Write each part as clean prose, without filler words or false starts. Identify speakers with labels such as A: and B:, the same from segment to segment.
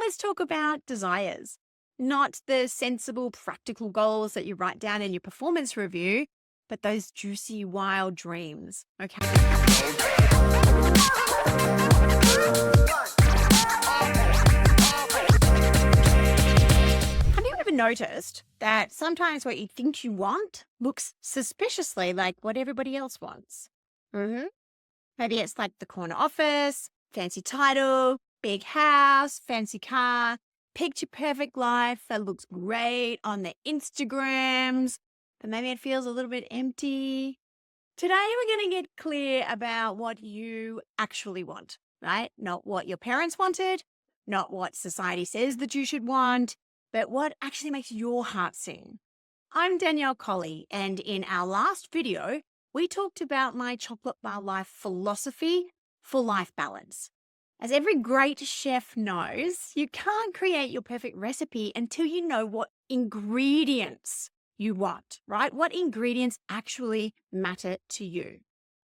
A: let's talk about desires, not the sensible, practical goals that you write down in your performance review, but those juicy, wild dreams. Okay. Have you ever noticed that sometimes what you think you want looks suspiciously like what everybody else wants? hmm Maybe it's like the corner office, fancy title, big house, fancy car, picture perfect life that looks great on the Instagrams, but maybe it feels a little bit empty. Today, we're going to get clear about what you actually want, right? Not what your parents wanted, not what society says that you should want, but what actually makes your heart sing. I'm Danielle Colley, and in our last video, we talked about my chocolate bar life philosophy for life balance. As every great chef knows, you can't create your perfect recipe until you know what ingredients you want, right? What ingredients actually matter to you.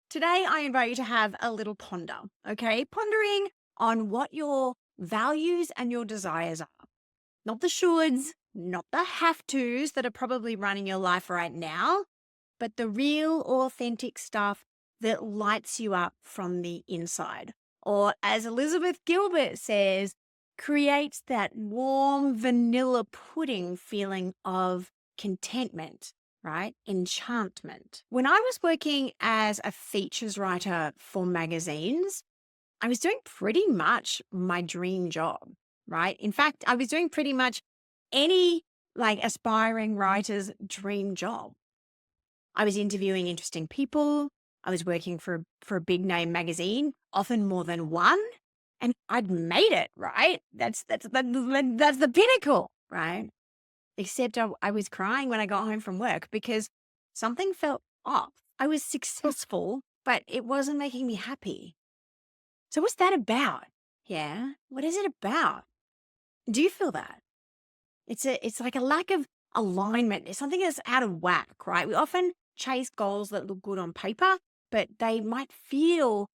A: Today, I invite you to have a little ponder, okay? Pondering on what your values and your desires are. Not the shoulds, not the have tos that are probably running your life right now, but the real, authentic stuff that lights you up from the inside. Or, as Elizabeth Gilbert says, creates that warm vanilla pudding feeling of contentment, right? Enchantment. When I was working as a features writer for magazines, I was doing pretty much my dream job, right? In fact, I was doing pretty much any aspiring writer's dream job. I was interviewing interesting people. I was working for a big name magazine, often more than one, and I'd made it, right? That's the pinnacle, right? Except I was crying when I got home from work because something felt off. I was successful, but it wasn't making me happy. So what's that about? Yeah. What is it about? Do you feel that? It's like a lack of alignment. It's something that's out of whack, right? We often chase goals that look good on paper, but they might feel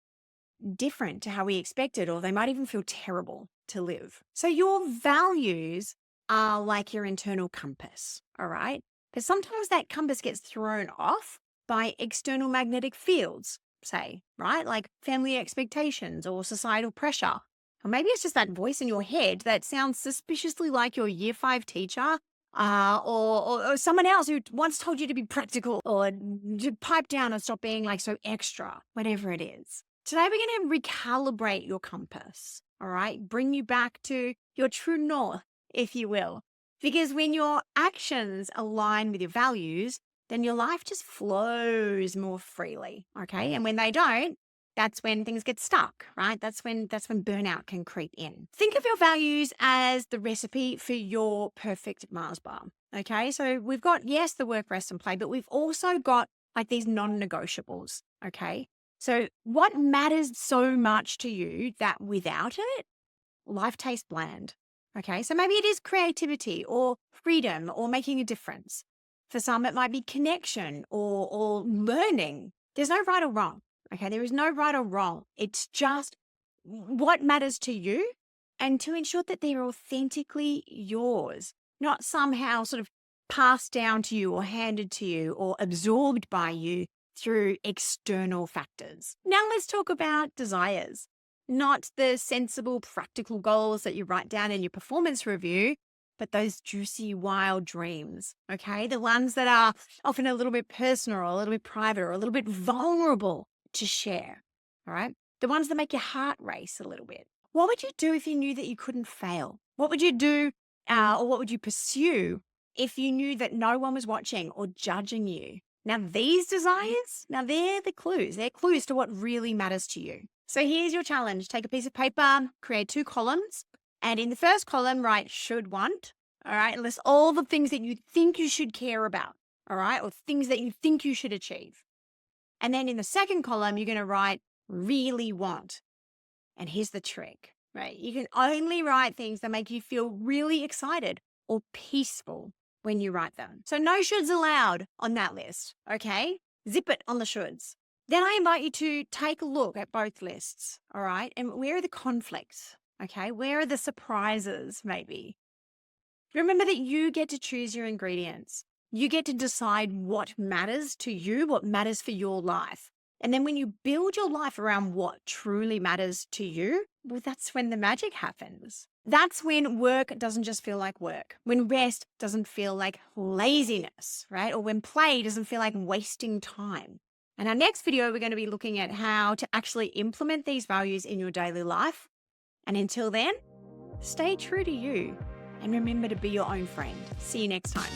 A: different to how we expected, or they might even feel terrible to live. So your values are like your internal compass, all right? But sometimes that compass gets thrown off by external magnetic fields, say, right? Like family expectations or societal pressure. Or maybe it's just that voice in your head that sounds suspiciously like your year 5 teacher, or someone else who once told you to be practical or to pipe down and stop being like so extra, whatever it is. Today, we're going to recalibrate your compass, all right? Bring you back to your true north, if you will. Because when your actions align with your values, then your life just flows more freely, okay? And when they don't, that's when things get stuck, right? That's when burnout can creep in. Think of your values as the recipe for your perfect Mars bar, okay? So we've got, yes, the work, rest, and play, but we've also got like these non-negotiables, okay? So what matters so much to you that without it, life tastes bland, okay? So maybe it is creativity or freedom or making a difference. For some, it might be connection or learning. There's no right or wrong. Okay, there is no right or wrong. It's just what matters to you and to ensure that they're authentically yours, not somehow sort of passed down to you or handed to you or absorbed by you through external factors. Now let's talk about desires, not the sensible, practical goals that you write down in your performance review, but those juicy, wild dreams, okay? The ones that are often a little bit personal or a little bit private or a little bit vulnerable to share, all right? The ones that make your heart race a little bit. What would you do if you knew that you couldn't fail? What would you do or what would you pursue if you knew that no one was watching or judging you? Now, these desires, now they're the clues. They're clues to what really matters to you. So here's your challenge. Take a piece of paper, create 2 columns, and in the first column, write should want, all right? List all the things that you think you should care about, all right? Or things that you think you should achieve. And then in the second column, you're going to write really want. And here's the trick, right? You can only write things that make you feel really excited or peaceful when you write them. So no shoulds allowed on that list, okay? Zip it on the shoulds. Then I invite you to take a look at both lists, all right? And where are the conflicts, Okay. Where are the surprises, maybe? Remember that you get to choose your ingredients. You get to decide what matters to you, what matters for your life. And then when you build your life around what truly matters to you, well, that's when the magic happens. That's when work doesn't just feel like work, when rest doesn't feel like laziness, right? Or when play doesn't feel like wasting time. In our next video, we're going to be looking at how to actually implement these values in your daily life. And until then, stay true to you and remember to be your own friend. See you next time.